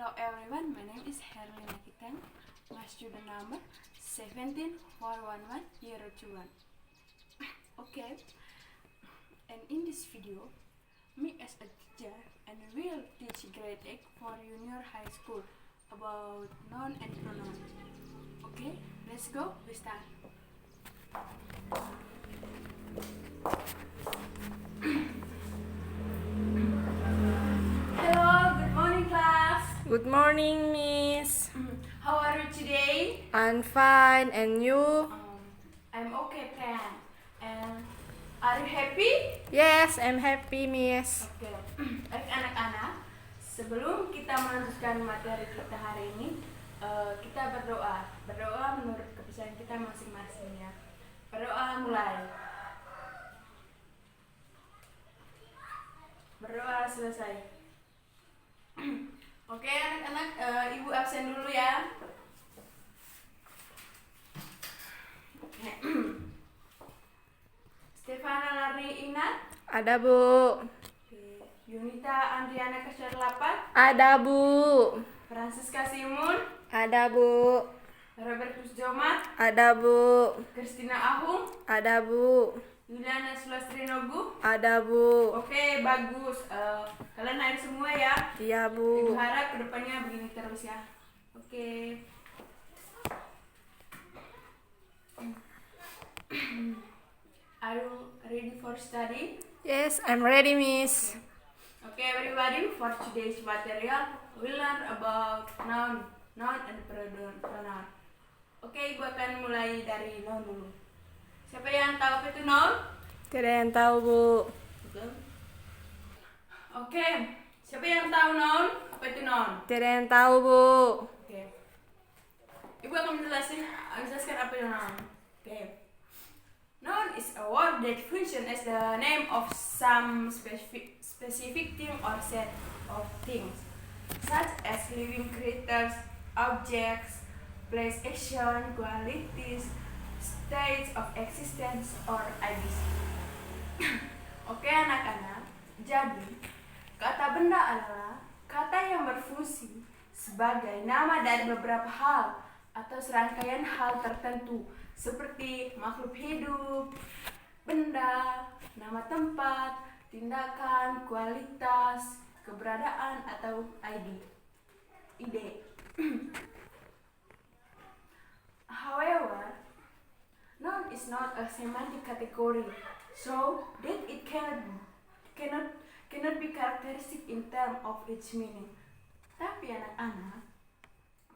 Hello everyone, my name is Herlina Kiteng, my student number 17411-021. Okay, and in this video, me as a teacher and will teach grade 8 for junior high school about noun and pronoun. Okay, let's go, we start. Hello, good morning class. Good morning, Miss. How are you today? I'm fine, and you? I'm okay, Pran. And are you happy? Yes, I'm happy, Miss. Oke. Baik anak-anak, sebelum kita melanjutkan materi kita hari ini, kita berdoa. Berdoa menurut kepercayaan kita masing-masing ya. Berdoa mulai. Berdoa selesai. Oke anak-anak, ibu absen dulu ya. Oke. Stefana Larni Inat. Ada, Bu. Oke. Yunita Andriana Kasar 8. Ada, Bu. Francisca Simun. Ada, Bu. Robertus Jomat. Ada, Bu. Kristina Ahung. Ada, Bu. Yuliana Sulastri Nogu. Ada, Bu. Oke, bagus. Kalian naik semua ya. Iya, Ibu Bu. harap kedepannya begini terus ya. Oke. Are you ready for study? Yes, I'm ready, Miss. Okay, everybody, for today's material, we learn about noun and pronoun. Oke, ibu akan mulai dari noun dulu. Siapa yang tahu apa itu noun? Tidak yang tahu, Bu. Oke, siapa yang tahu noun? Apa itu noun? Tidak yang tahu, Bu. Oke. Ibu akan menjelaskan apa itu noun. Oke. Noun is a word that functions as the name of some specific thing or set of things, such as living creatures, objects, place, action, qualities, states of existence, or ideas. Oke anak-anak, jadi kata benda adalah kata yang berfungsi sebagai nama dari beberapa hal atau serangkaian hal tertentu seperti makhluk hidup, benda, nama tempat, tindakan, kualitas, keberadaan, atau ide. However, noun is not a semantic category, so that it cannot be characteristic in terms of its meaning. Tapi anak-anak,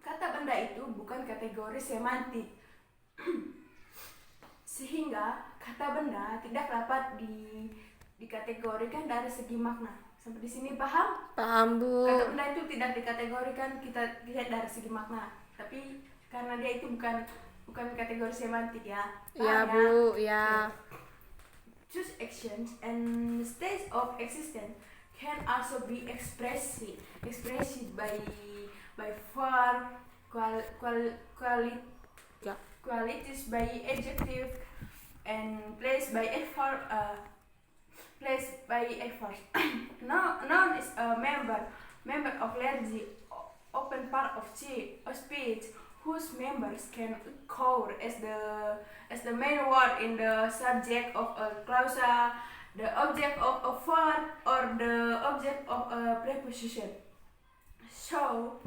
kata benda itu bukan kategori semantik, sehingga kata benda tidak dapat dikategorikan dari segi makna. Sampai di sini paham? Paham, Bu. Kata benda itu tidak dikategorikan kita lihat dari segi makna, tapi karena dia itu bukan kategori semantik ya. Iya, Paham Bu. Ya. Choose actions and states of existence can also be expressed by form, Ya. qualities by adjective, and place by effort. Noun is a member of large open part of speech whose members can occur as the main word in the subject of a clause, the object of a verb, or the object of a preposition. So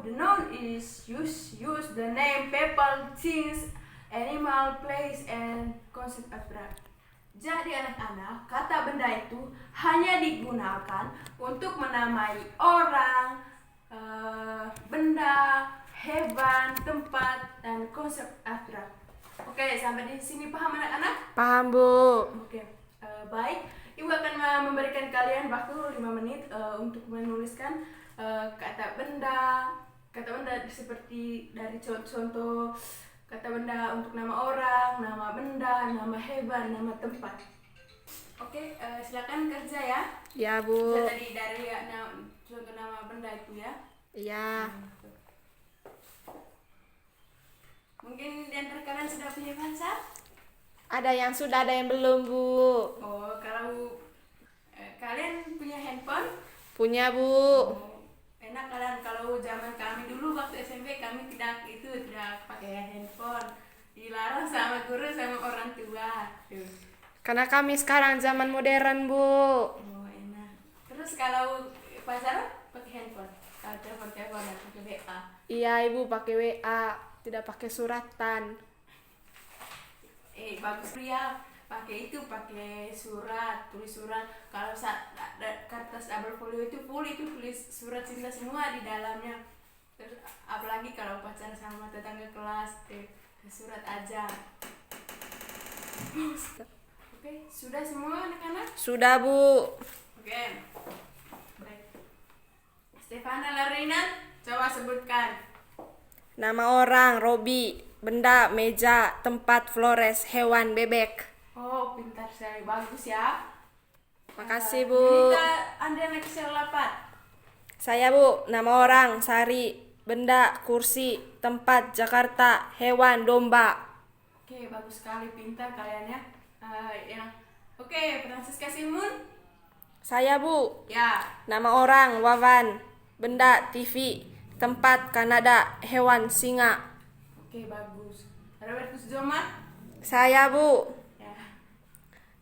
the noun is use the name, people, things, animal, place, and concept abstract. Jadi anak-anak, kata benda itu hanya digunakan untuk menamai orang, benda, hewan, tempat, dan konsep abstrak. Oke, sampai di sini paham anak-anak? Paham, Bu. Oke, baik. Ibu akan memberikan kalian waktu 5 menit untuk menuliskan kata benda seperti dari contoh kata benda untuk nama orang, nama benda, nama hewan, nama tempat. Oke, silakan kerja ya. Ya, Bu. Bisa dari contoh nama benda itu ya. Iya. Mungkin di antara kalian sudah punya ponsel? Ada yang sudah, ada yang belum, Bu. Oh, kalau kalian punya handphone? Punya, Bu. Oh, enak kalian. Kalau zaman kami dulu waktu SMP kami tidak pakai handphone. Dilarang sama guru sama orang tua. Tuh. Karena kami sekarang zaman modern, Bu. Oh, enak. Terus kalau pacaran pakai handphone. Telepon-telepon dan pakai WA. Iya, Ibu pakai WA, tidak pakai suratan. Bagus ya. Pakai surat, tulis surat. Kalau kertas double folio itu full, itu tulis surat cinta semua di dalamnya. Terus apalagi kalau pacaran sama tetangga kelas, surat aja. Oke, sudah semua anak-anak? Sudah, Bu. Oke. Baik. Stefana Larina, coba sebutkan. Nama orang, Robi. Benda, meja. Tempat, Flores. Hewan, bebek. Oh, pintar sekali. Bagus ya. Makasih, Bu. Kita Anda anak kelas 8. Saya, Bu. Nama orang, Sari. Benda, kursi. Tempat, Jakarta. Hewan, domba. Oke, bagus sekali, pintar kalian ya. Oke, Francisca Simon. Saya, Bu. Ya. Nama orang, Wawan. Benda, TV. Tempat, Kanada. Hewan, singa. Oke, bagus. Robertus Joma. Saya, Bu. Ya.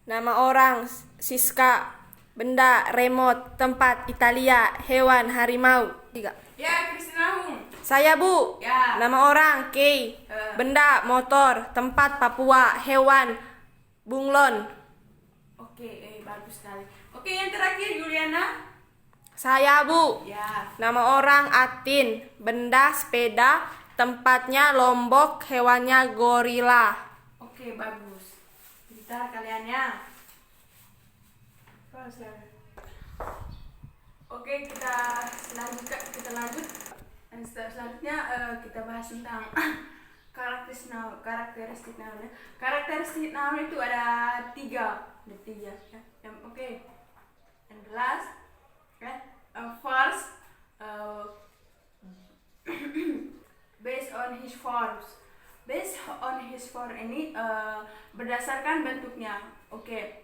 Nama orang, Siska. Benda, remote. Tempat, Italia. Hewan, harimau. 3. Ya, Kristina Hung. Saya, Bu. Ya. Nama orang, Kay. Benda, motor. Tempat, Papua. Hewan, bunglon. Oke, bagus sekali. Oke, yang terakhir Juliana. Saya, Bu. Ya. Nama orang, Atin. Benda, sepeda. Tempatnya, Lombok. Hewannya, gorila. Oke, bagus. Pintar kalian ya. Oke, kita lanjut. Dan selanjutnya kita bahas tentang karakteristik noun. Karakteristik noun itu ada tiga ya. Oke. And the last, first, based on his forms. Based on his form ini berdasarkan bentuknya. Oke.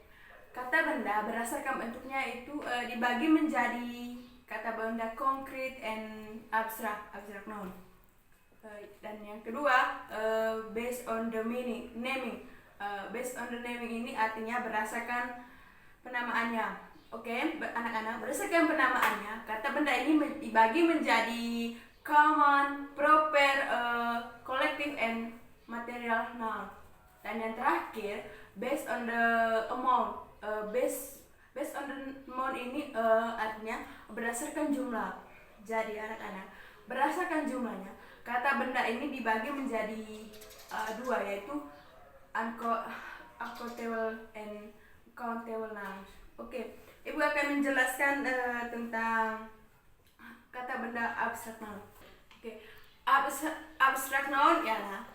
Kata benda berdasarkan bentuknya itu dibagi menjadi kata benda konkret and abstrak noun. Dan yang kedua, based on the naming. Based on the naming ini artinya berdasarkan penamaannya. Oke, anak-anak, berdasarkan penamaannya, kata benda ini dibagi menjadi common, proper, collective, and material noun. Dan yang terakhir, based on the amount. Based on the amount ini artinya berdasarkan jumlah. Jadi anak-anak, berdasarkan jumlahnya, kata benda ini dibagi menjadi dua, yaitu uncountable and countable nouns. Oke, Ibu akan menjelaskan tentang kata benda abstrak noun. Oke, abstrak noun ialah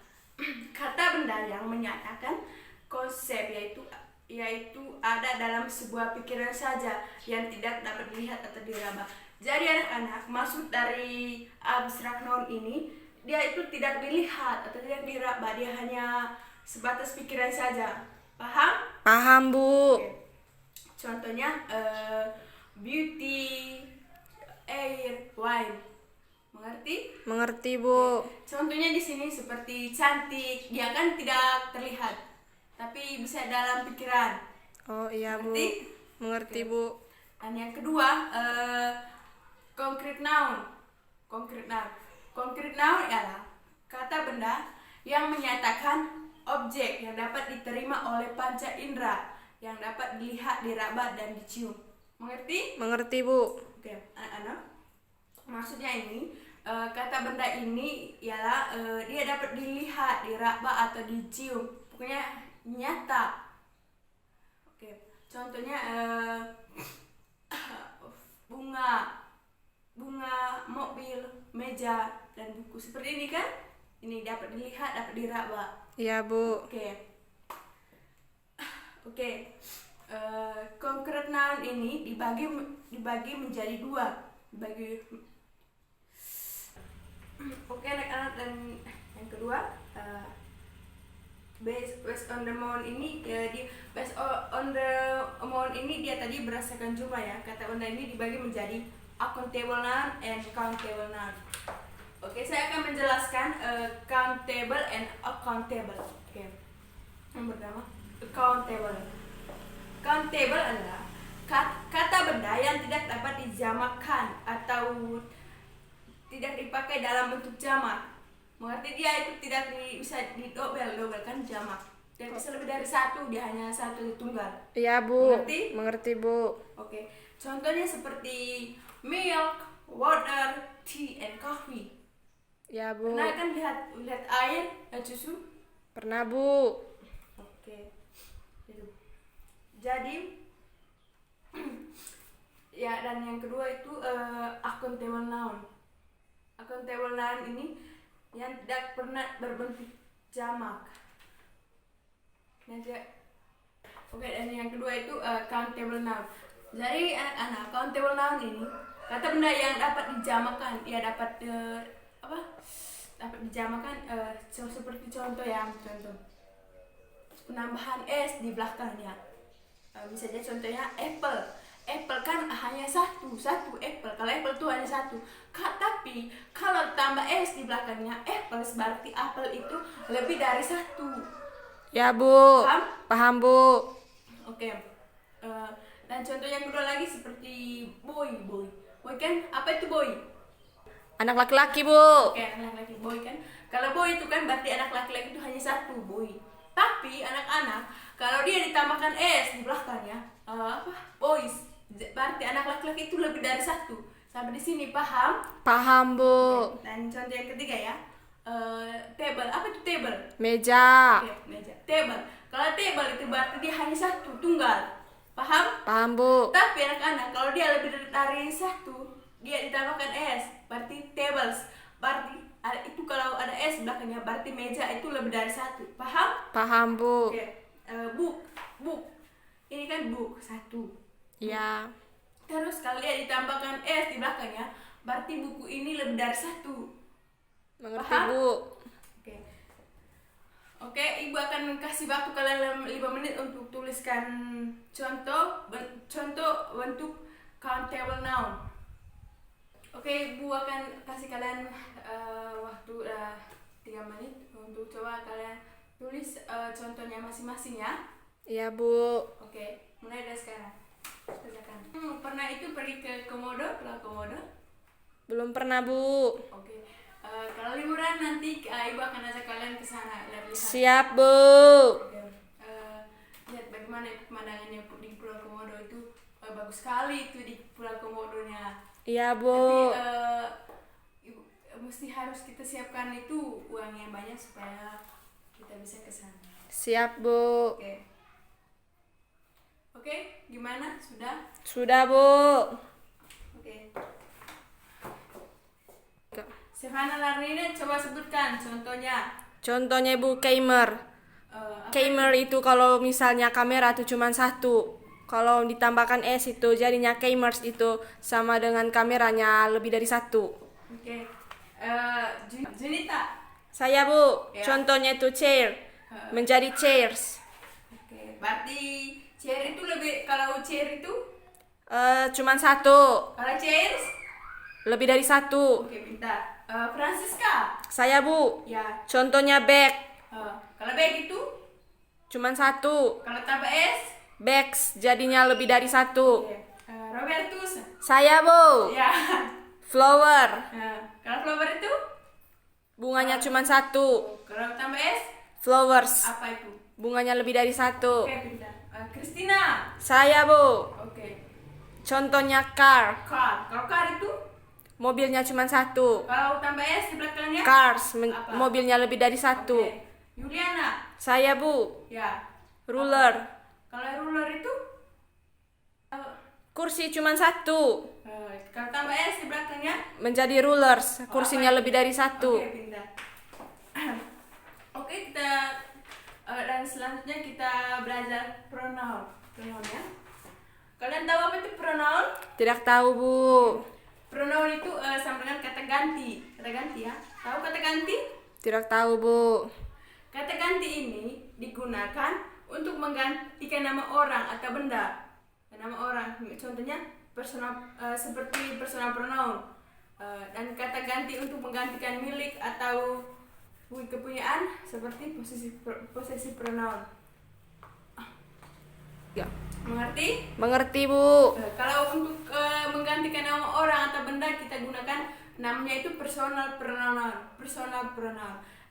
kata benda yang menyatakan konsep, yaitu ada dalam sebuah pikiran saja yang tidak dapat dilihat atau diraba. Jadi anak-anak, maksud dari abstrak noun ini, dia itu tidak dilihat atau tidak diraba, dia hanya sebatas pikiran saja. Paham? Paham, Bu. Oke. Contohnya beauty, air, wine. Mengerti? Mengerti, Bu. Contohnya di sini seperti cantik, dia kan tidak terlihat, tapi bisa dalam pikiran. Oh iya, Bu. Mengerti? Mengerti, Oke. Bu. Dan yang kedua, concrete noun. Concrete noun ialah kata benda yang menyatakan objek yang dapat diterima oleh panca indera, yang dapat dilihat, diraba, dan dicium. Mengerti? Mengerti, Bu. Oke, anak-anak. Maksudnya ini, kata benda ini ialah dia dapat dilihat, diraba, atau dicium. Pokoknya nyata. Oke, contohnya bunga, mobil, meja, dan buku. Seperti ini kan? Ini dapat dilihat, dapat diraba. Iya, Bu. Oke. Concrete noun ini dibagi menjadi dua. Oke, anak-anak, dan yang kedua, based on the amount ini on the amount ini dia tadi berdasarkan jumlah ya. Kata benda ini dibagi menjadi uncountable noun and countable noun. Oke, saya akan menjelaskan countable and uncountable. Oke. Yang pertama, countable. Countable adalah kata benda yang tidak dapat dijamakkan atau tidak dipakai dalam bentuk jamak. Mengerti dia itu tidak bisa didobelkan jamak. Dia bisa lebih dari satu, dia hanya satu tunggal. Iya Bu. Mengerti? Mengerti Bu. Oke. Contohnya seperti milk, water, tea, and coffee. Ya Bu. Pernah kan lihat air dan susu? Pernah Bu. Oke. Jadi ya, dan yang kedua itu uncountable noun. Uncountable noun ini yang tidak pernah berbentuk jamak. Oke, dan yang kedua itu countable noun. Jadi anak-anak, countable noun ini kata benda yang dapat dijamakkan. Ya dapat dapat dijamakkan seperti contoh penambahan s di belakangnya. Misalnya contohnya apple. Apple kan hanya satu apple. Kalau apple itu hanya satu. Tapi kalau tambah s di belakangnya apple, berarti apple itu lebih dari satu. Ya Bu. Paham? Paham Bu. Oke. Dan contoh yang kedua lagi seperti boy. Boy kan apa itu boy? Anak laki-laki Bu. Oke, anak laki-laki boy kan. Kalau boy itu kan berarti anak laki-laki itu hanya satu, boy. Tapi anak-anak kalau dia ditambahkan s di belakangnya boys, berarti anak laki-laki itu lebih dari satu. Sampai di sini paham? Paham Bu. Oke. Dan contoh yang ketiga ya, table. Apa itu table? Meja. Oke, meja. Table. Kalau table itu berarti dia hanya satu, tunggal. Paham? Paham Bu. Tapi anak-anak kalau dia lebih dari satu, dia ditambahkan s, berarti tables. Berarti itu kalau ada s belakangnya berarti meja itu lebih dari satu. Paham? Paham Bu. Oke. Book. Ini kan book satu. Ya. Terus kalau dia ditambahkan s di belakangnya, berarti buku ini lebih dari satu. Mengerti Paham? Bu. Oke, Ibu akan kasih waktu kalian 5 menit untuk tuliskan contoh bentuk countable noun. Oke, Ibu akan kasih kalian waktu 3 menit untuk coba kalian tulis contohnya masing-masing ya. Iya Bu. Oke, mulai dari sekarang. Silakan. Pernah itu pergi ke Komodo, Pulau Komodo? Belum pernah Bu. Oke. Kalau liburan nanti Ibu akan ajak kalian ke sana lihat-lihat. Siap Bu. Oke. Lihat bagaimana pemandangannya di Pulau Komodo itu bagus sekali itu di Pulau Komodonya. Iya Tapi Bu. Ibu mesti harus kita siapkan itu uang yang banyak supaya kita bisa ke sana. Siap Bu. Oke, gimana? Sudah? Sudah Bu. Oke. Stefana Larnina, coba sebutkan contohnya. Contohnya Bu, Keimer. Keimer itu kalau misalnya kamera itu cuma satu. Kalau ditambahkan S itu jadinya Keimers itu sama dengan kameranya lebih dari satu. Oke. Junita. Saya Bu, Ya. contohnya itu chair menjadi chairs. Oke. Berarti chair itu kalau chair itu Cuma satu, kalau chairs lebih dari satu. oke, pintar. Francisca. Saya Bu, Ya. contohnya bag Kalau bag itu cuma satu, kalau tambah S. bags jadinya lebih dari satu. Oke. Robertus. Saya Bu, Ya. flower Kalau flower itu bunganya cuma satu, kalau tambah S flowers apa itu? bunganya lebih dari satu. Oke, pintar. Christina. Saya Bu, Oke. contohnya car, Car. Kalau car itu mobilnya cuma satu. kalau tambah S di belakangnya Cars, apa? mobilnya lebih dari satu. Oke. Juliana. Saya Bu, Ya. ruler, Kalau ruler itu kursi cuma satu, kalau tambah S di belakangnya menjadi rulers, kursinya apa? lebih dari satu. Oke, pintar. Oke, kita dan selanjutnya kita belajar pronoun. Pronoun ya. Kalian tahu apa itu pronoun? Tidak tahu Bu. Pronoun itu sama dengan kata ganti. Kata ganti ya. Tahu kata ganti? Tidak tahu Bu. Kata ganti ini digunakan untuk menggantikan nama orang atau benda. Nama orang, contohnya seperti personal pronoun. Dan kata ganti untuk menggantikan milik atau kepunyaan seperti possessive pronoun. Ya. Mengerti? Mengerti, Bu. Kalau untuk menggantikan nama orang atau benda kita gunakan namanya itu personal pronoun.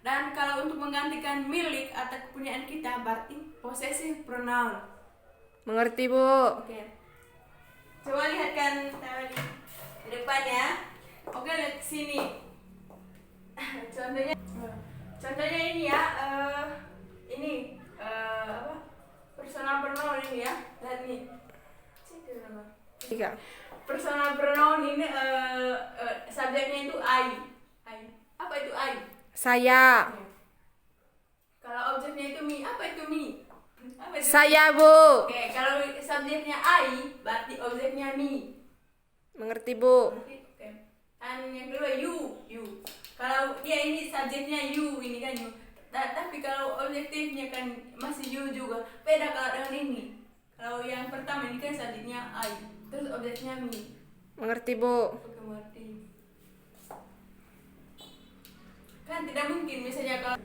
Dan kalau untuk menggantikan milik atau kepunyaan kita berarti possessive pronoun. Mengerti, Bu. Oke. Coba lihatkan di depan ya. Oke, lihat sini. Contohnya ini ya. Ini apa? Personal pronoun ini ya. Lihat nih. Tiga. Personal pronoun ini subjeknya itu I. Apa itu I? Saya. Kalau objeknya itu me, apa itu me? Apa itu Saya, Bu. Oke, kalau subjeknya I, berarti objeknya me. Mengerti, Bu. Oke. Dan yang kedua you. Kalau dia ini subjeknya you, ini kan you. Tapi kalau objektifnya kan masih you juga. Beda kalau dengan ini. Kalau yang pertama ini kan subjeknya I, terus objeknya me. Mengerti, Bu. Oke, mengerti. Kan tidak mungkin misalnya kalau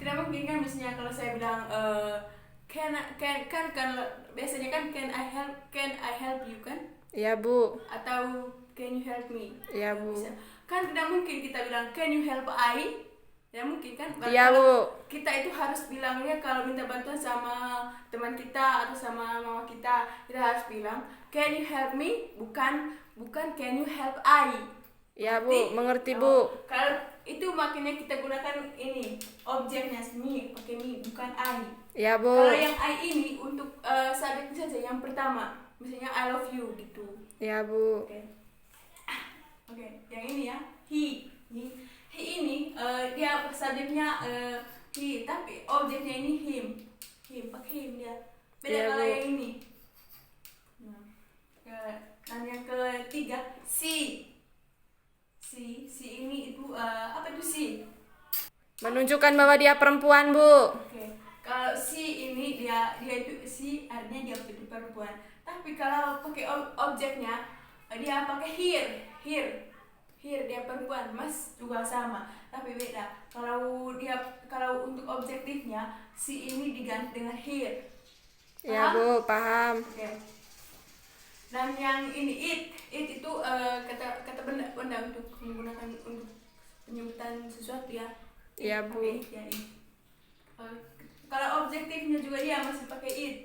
kalau saya bilang can biasanya kan can I help you kan? Iya, Bu. Atau can you help me? Iya, Bu. Kan tidak mungkin kita bilang can you help I? Ya mungkin kan? Iya, Bu. Kita itu harus bilangnya kalau minta bantuan sama teman kita atau sama mama kita harus bilang can you help me? Bukan can you help I? Iya, Bu. Mengerti, Bu. Kalau itu makanya kita gunakan ini objeknya me, oke me, bukan I. Iya, Bu. Kalau yang I ini untuk subjek saja yang pertama, misalnya I love you gitu. Iya, Bu. Oke, yang ini ya he ini dia subjeknya he, tapi objeknya ini him pakai him dia. Beda Iya, kalau Bu. yang ini. Dan yang ketiga si ini itu apa itu si? Menunjukkan bahwa dia perempuan, Bu. Oke. Kalau si ini dia itu si artinya dia itu perempuan. Tapi kalau pakai objeknya dia pakai here dia perempuan, mas juga sama, tapi beda. Kalau untuk objektifnya si ini diganti dengan here. Iya, Bu, paham. Oke. Dan yang ini it itu kata benda untuk menggunakan untuk penyebutan sesuatu ya. Iya, Bu. Ya, it. Kalau objektifnya juga dia masih pakai it.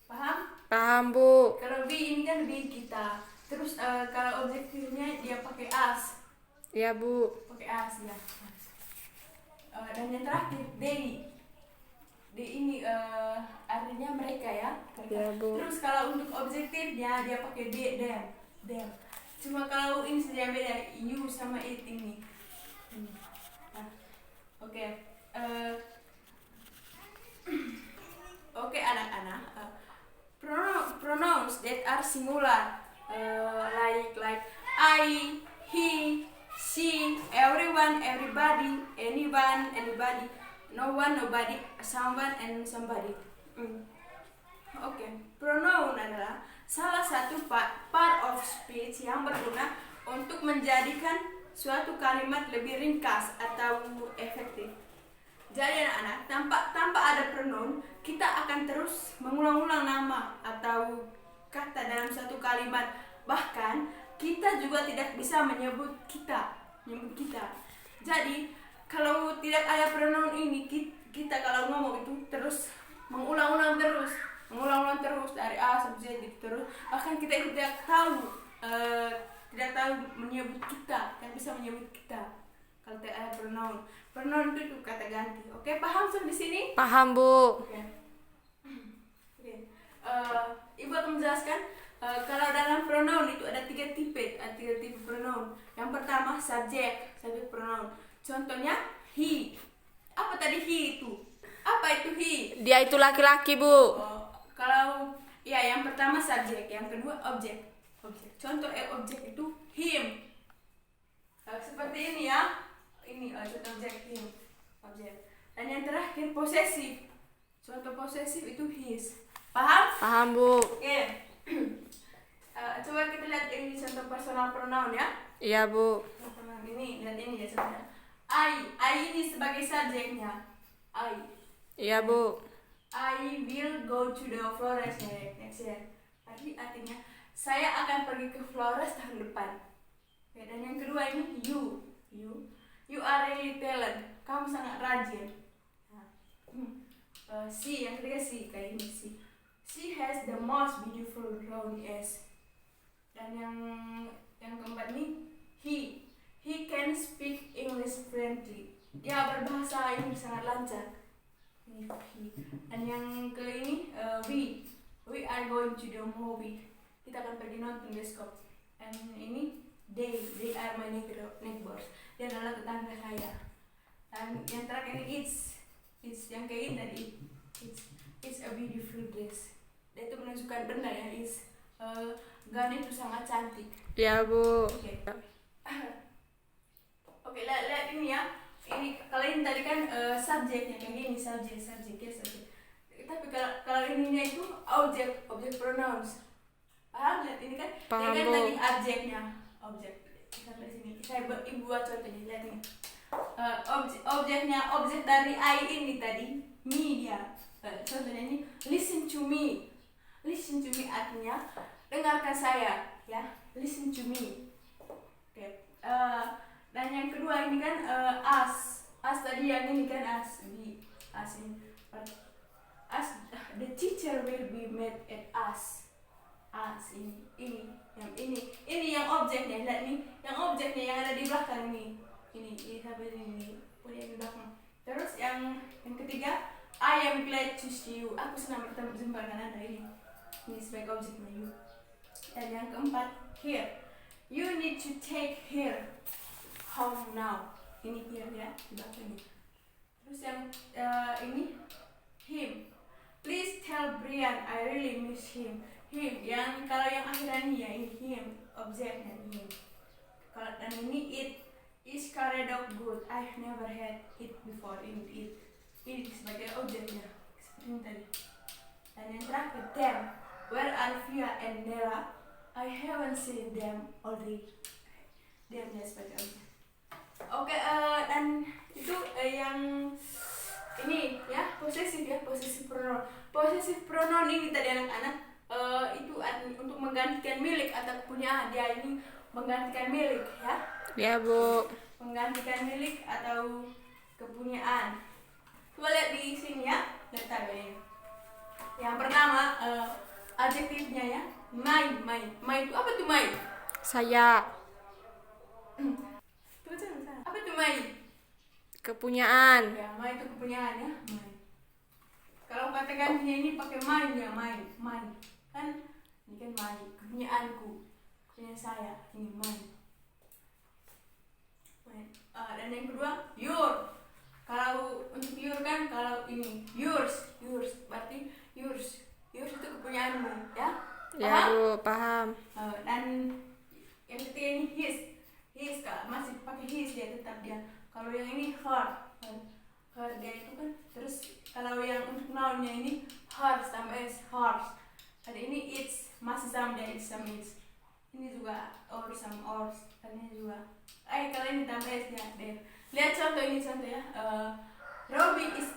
Paham? Paham, Bu. Kalau we ini kan we kita. Terus kalau objektifnya dia pakai us. Iya, Bu. Pakai us ya. Dan yang terakhir they ini artinya mereka ya. Iya, Bu. Terus kalau untuk objektifnya dia pakai them. Cuma kalau ini saja beda you sama it ini. Oke. Oke anak-anak. Pronouns that are singular like I, he, she, everyone, everybody, anyone, anybody, no one, nobody, someone, and somebody. Oke, pronoun adalah salah satu part of speech yang berguna untuk menjadikan suatu kalimat lebih ringkas atau efektif. Jadi anak-anak, tanpa ada pronoun, kita akan terus mengulang-ulang nama atau kata dalam satu kalimat. Bahkan kita juga tidak bisa menyebut kita. Jadi kalau tidak ada pronoun ini, kita kalau ngomong itu terus mengulang-ulang terus dari A sampai Z gitu terus. Bahkan kita itu tidak tahu menyebut kita, tidak bisa menyebut kita kalau tidak ada pronoun. Pronoun itu kata ganti. Oke, paham sampai sini? Paham, Bu. Oke. Ibu akan menjelaskan kalau dalam pronoun itu ada tiga tipe pronoun. Yang pertama subjek pronoun. Contohnya he. Apa tadi he itu? Apa itu he? Dia itu laki-laki, Bu. Kalau ya yang pertama subjek, yang kedua objek. Contoh objek itu him. Seperti ini ya. Ini contoh objek him. Objek. posesif. Contoh posesif itu his. Paham? Paham, Bu. Oke. Coba kita lihat ini contoh personal pronoun ya. Iya, Bu. Pronoun ini, lihat ini ya sebenarnya. I ini sebagai subjeknya. I. Iya, Bu. I will go to the Flores next year. Artinya saya akan pergi ke Flores tahun depan. Oke, dan yang kedua ini you are really talented. Kamu sangat rajin. She, yang ketiga she, kayak ini she. She has the most beautiful brown eyes. Dan yang keempat ini he can speak English fluently. Dia berbahasa Inggris sangat lancar. Ini he. Dan yang ke ini we are going to the movie. Kita akan pergi nonton bioskop. Dan ini they are my neighbors. Dia adalah tetangga saya. Dan yang terakhir ini it's yang kayak ini tadi. It's a beautiful dress. Dia itu menunjukkan benda ya. Gaun itu sangat cantik. Iya, Bu. Oke, lihat ini ya. Ini kalau ini tadi kan subjeknya kayak gini, subjek. Tapi kalau ininya itu objek pronouns. Paham? Lihat ini kan. Paham, Dia kan Bu. tadi objeknya, objek. Kita lihat sini. Saya buat contohnya, lihat ini. Objek dari I ini tadi, me dia. Contohnya ini listen to me. Listen to me artinya dengarkan saya, ya. Listen to me. Oke. Dan yang kedua ini kan us. Us tadi yang ini kan us ini. Us, the teacher will be mad at us. Us ini yang objeknya. Lihat nih, yang objeknya yang ada di belakang ini. Ini sampai ini punya di belakang. Terus yang ketiga, I am glad to see you. Aku senang bertemu jumpa dengan Anda ini. Ini sebagai objeknya you. Dan yang keempat, here. You need to take here home now. Ini here ya, di belakangnya. Terus yang ini him. Please tell Brian I really miss him. Him, kalau yang akhiran ya ini him, objeknya him. Kalau dan ini it. Is curry dog good? I've never had it before. Ini sebagai objeknya seperti ini tadi. Dan yang terakhir them. Where are Via and Nella? I haven't seen them already. Them sebagai objek. Oke, dan itu yang ini ya posesif ya, posesif pronoun. Posesif pronoun ini tadi anak-anak itu untuk menggantikan milik atau kepunyaan. Dia ini menggantikan milik ya. Ya, Bu. Menggantikan milik atau kepunyaan. Coba lihat di sini ya, lihat ini. Yang pertama adjektifnya ya, mine. Mine itu apa tuh mine? Saya. Apa tuh mine? Kepunyaan. Ya, mine itu kepunyaan ya, mine. Kalau kata gantinya ini pakai mine ya, mine. Kan ini kan mine, kepunyaanku, kepunyaan saya, ini mine. Dan yang kedua your. Kalau untuk your kan kalau ini yours berarti yours itu kepunyaanmu ya. Ya, Bu, paham. Dan yang ketiga ini his masih pakai his dia tetap dia. Kalau yang ini her dia itu kan. Terus kalau yang untuk nounnya ini hers sama s hers. Ada ini it's masih sama dia it's sama it's. Ini juga or sama ors. Dan ini juga kalau ini tambah s ya deh. Lihat contoh ini ya. Robbie is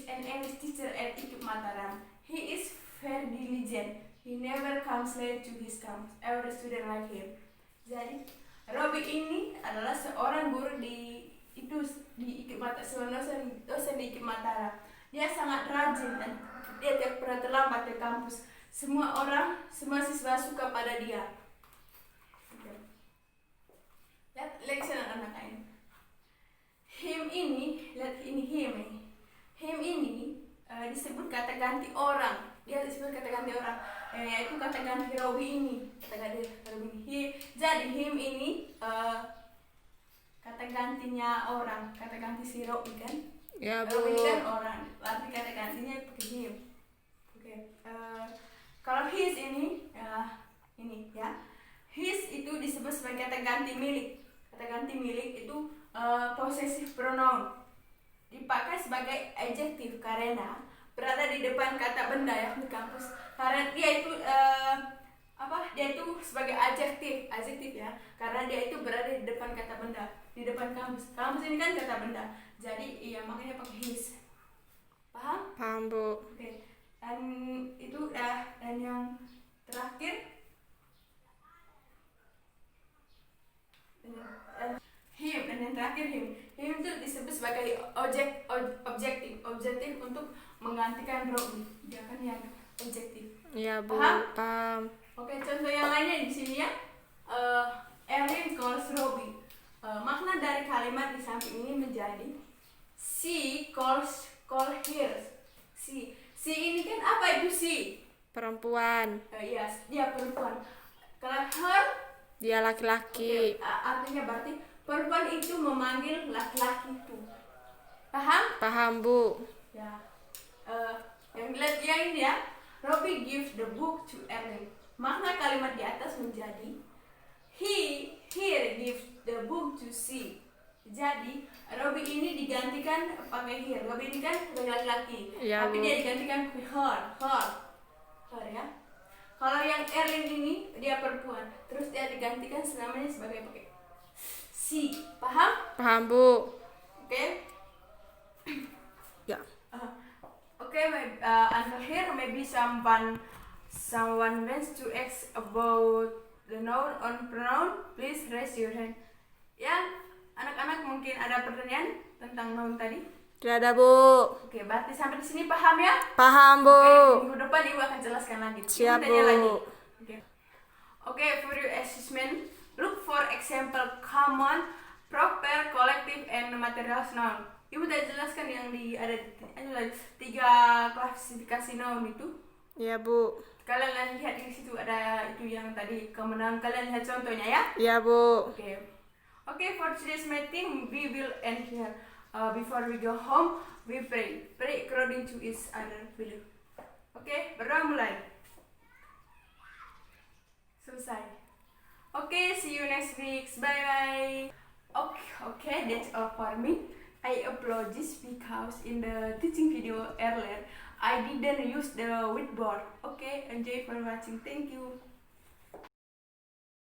an English teacher at IKIP Mataram. He is very diligent. He never comes late to his campus. Every student like him. Jadi Robbie ini adalah seorang guru di IKIP Mataram, seorang dosen di IKIP Mataram. Dia sangat rajin dan dia tidak pernah terlambat ke kampus. Semua siswa suka pada dia. Lihat anak-anak ini. Him ini, lihat ini him ini disebut kata ganti orang. Dia disebut kata ganti orang. Yaitu kata ganti Robbie ini. Jadi him ini kata gantinya orang. Kata ganti si Robbie kan? Ya, Bu. Robbie kan orang. Berarti kata gantinya pakai him. Oke. Kalau his ini ya. His itu disebut sebagai kata ganti milik. Kata ganti milik itu possessive pronoun. dipakai sebagai adjektif karena berada di depan kata benda ya di kampus. Karena dia itu dia itu sebagai adjektif ya. Karena dia itu berada di depan kata benda, di depan kampus. Kampus ini kan kata benda. Jadi iya makanya pakai his. Paham? Paham, Bu. Oke. Dan itu dan yang terakhir him, dan yang terakhir him itu disebut sebagai objektif untuk menggantikan Robbie. Dia kan yang objektif. Iya, Bu. Paham. Oke, contoh yang lainnya di sini ya. Erwin calls Robbie. Makna dari kalimat di samping ini menjadi she call her. Si ini kan apa itu si? Perempuan. Iya, dia perempuan. Kalau her Dia laki-laki. artinya berarti perempuan itu memanggil laki-laki itu. Paham? Paham, Bu. Ya. Yang dilihat yang ini ya. Robbie gives the book to Erling. Makna kalimat di atas menjadi here gives the book to she. Jadi Robbie ini digantikan pakai here. Robbie ini kan sebagai laki-laki, Ya, tapi Bu. dia digantikan pakai her ya. Kalau yang Erling ini dia perempuan, terus dia digantikan selamanya sebagai pakai she. Paham? Paham, Bu. Oke. Ya. Okay, until here maybe someone wants to ask about the noun or pronoun. Please raise your hand. Ya, anak-anak mungkin ada pertanyaan tentang noun tadi? Tidak ada, Bu. Oke, berarti sampai di sini paham ya? Paham, Bu. Oke, minggu depan Ibu akan jelaskan lagi. Siap, Ibu tanya Bu. lagi. Oke, for your assessment, look for example common, proper, collective, and material noun. Ibu udah jelaskan yang ada 3 klasifikasi noun itu. Iya, Bu. Kalian lihat di situ ada itu yang tadi kemenangan. Kalian lihat contohnya ya. Iya, Bu. Okay, for today's meeting we will end here. Before we go home, we pray according to each other will. Okay, berdoa mulai. Selesai. Okay, see you next week. Bye bye. Okay, that's all for me. I apologize because in the teaching video earlier I didn't use the whiteboard. Okay, enjoy for watching. Thank you.